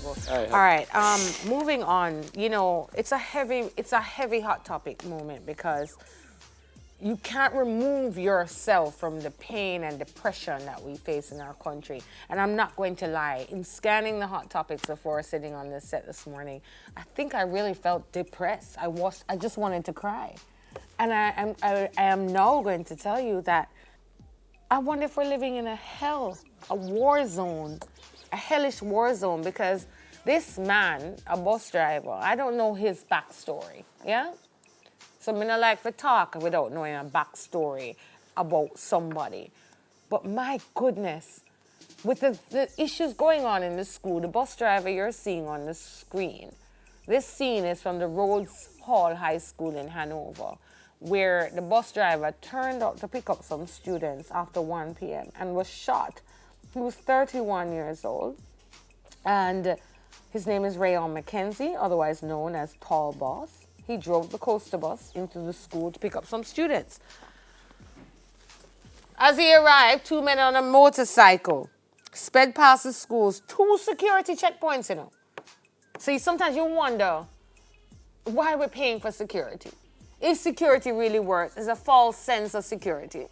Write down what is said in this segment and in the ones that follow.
terrible. All right, moving on. You know, it's a heavy hot topic moment because you can't remove yourself from the pain and depression that we face in our country. And I'm not going to lie, in scanning the hot topics before sitting on this set this morning, I think I really felt depressed. I just wanted to cry. And I am now going to tell you that I wonder if we're living in a hell, a war zone, a hellish war zone, because this man, a bus driver, I don't know his backstory, yeah? So I don't like to talk without knowing a backstory about somebody. But my goodness, with the issues going on in the school, the bus driver you're seeing on the screen, this scene is from the Rhodes Hall High School in Hanover, where the bus driver turned out to pick up some students after 1 p.m. and was shot. He was 31 years old, and his name is Rayon McKenzie, otherwise known as Tall Boss. He drove the coaster bus into the school to pick up some students. As he arrived, 2 men on a motorcycle sped past the school's 2 security checkpoints, you know. See, sometimes you wonder why we're paying for security. If security really works, it's a false sense of security.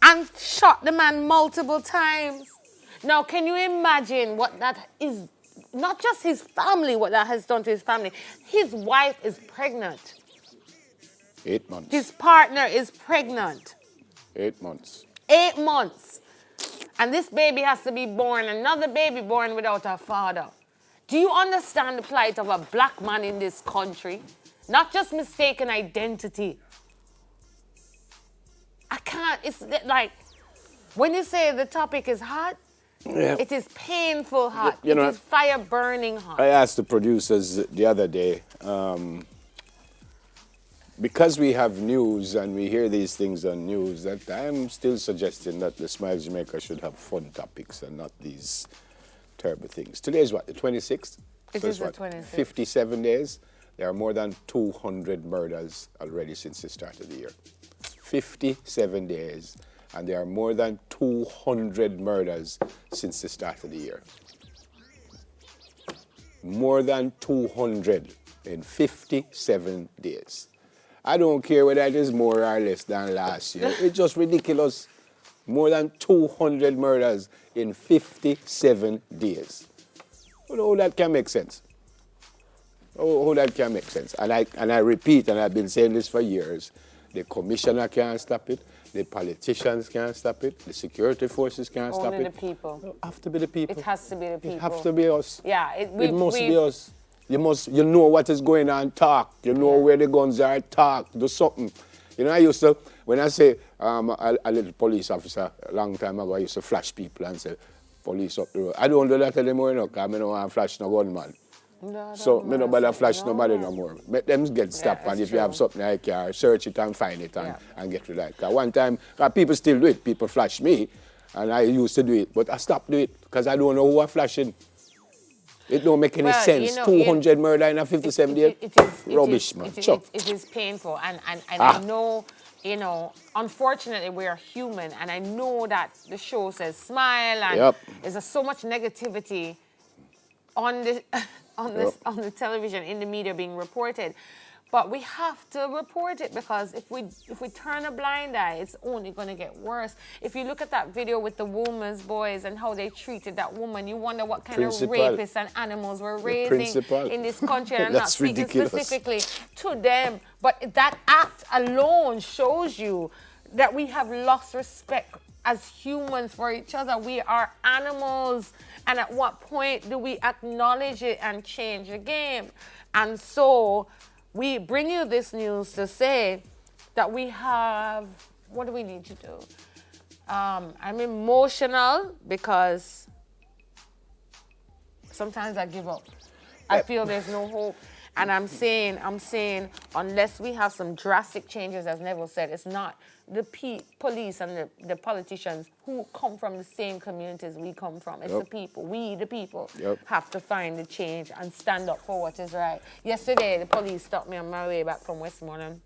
And shot the man multiple times. Now, can you imagine what that is? Not just his family, what that has done to his family. His wife is pregnant. 8 months. His partner is pregnant. 8 months. 8 months. And this baby has to be born, another baby born without a father. Do you understand the plight of a black man in this country? Not just mistaken identity. I can't, it's like, when you say the topic is hot, it is painful hot. You know, it is fire burning hot. I asked the producers the other day, because we have news and we hear these things on news, that I'm still suggesting that the Smile Jamaica should have fun topics and not these terrible things. Today is what, the 26th? It is the 26th. 57 days. There are more than 200 murders already since the start of the year. 57 days. And there are more than 200 murders since the start of the year. More than 200 in 57 days. I don't care whether it is more or less than last year. It's just ridiculous. More than 200 murders in 57 days. How that can make sense? How that can make sense? And I repeat, and I've been saying this for years, the commissioner can't stop it. The politicians can't stop it. The security forces can't stop it. Only the people. It have to be the people. It has to be the people. It have to be us. Yeah. It must be us. You know what is going on, talk. You know where the guns are, talk. Do something. You know, I used to, when I say a little police officer a long time ago, I used to flash people and say, police up the road. I don't do that anymore, you know, because I don't want to flash no gunman. So I don't bother flash nobody no more. Let them get stopped, and if you have something I can search it and find it and get rid of it. Because one time, people still do it. People flash me, and I used to do it, but I stopped doing it because I don't know who I'm flashing. It don't make any sense. You know, 200 murder in a 57 days. Rubbish, man. It is painful, and I know, you know, unfortunately we are human, and I know that the show says smile, and there's so much negativity on this. On the television, in the media being reported. But we have to report it, because if we turn a blind eye, it's only going to get worse. If you look at that video with the women's boys and how they treated that woman, you wonder what kind of rapists and animals we're raising in this country. And I'm not speaking specifically to them, but that act alone shows you that we have lost respect as humans for each other. We are animals. And at what point do we acknowledge it and change the game? And so we bring you this news to say that we have, what do we need to do? I'm emotional because sometimes I give up. I feel there's no hope. And I'm saying, unless we have some drastic changes, as Neville said, it's not the police and the politicians who come from the same communities we come from. It's the people. We, the people, have to find the change and stand up for what is right. Yesterday, the police stopped me on my way back from Westmoreland,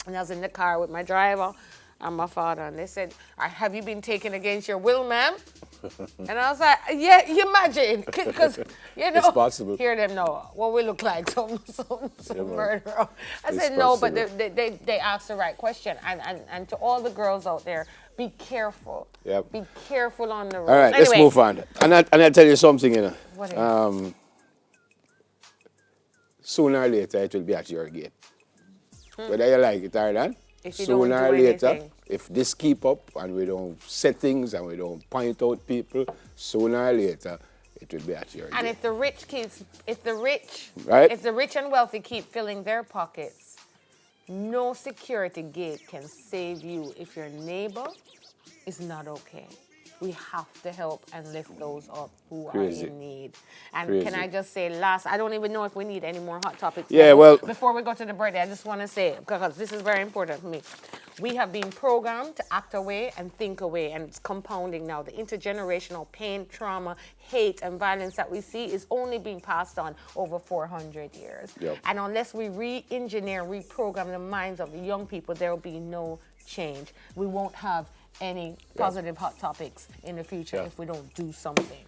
and I was in the car with my driver and my father, and they said, have you been taken against your will, ma'am? And I was like, yeah, you imagine, because, you know, It's possible. hear them know what we look like, some man. murderer. I It's said, no, but possible. they asked the right question. And to all the girls out there, be careful. Yep. Be careful on the road. All right, let's Anyway, move on. And I tell you something, you know. What is it? Sooner or later, it will be at your gate. Whether you like it or not, If you don't sooner or do later, anything. if this keep up and we don't set things and we don't point out people, sooner or later, it will be at your And gate. if the rich Right. if the rich and wealthy keep filling their pockets, no security gate can save you if your neighbor is not okay. We have to help and lift those up who Crazy. are in need. And Crazy. can I just say last, I don't even know if we need any more hot topics. Yeah, now. well- Before we go to the birthday, I just want to say, because this is very important for me. We have been programmed to act away and think away, and it's compounding now. The intergenerational pain, trauma, hate, and violence that we see is only being passed on over 400 years. Yep. And unless we re-engineer, reprogram the minds of the young people, there will be no change. We won't have any positive hot topics in the future Yeah. if we don't do something.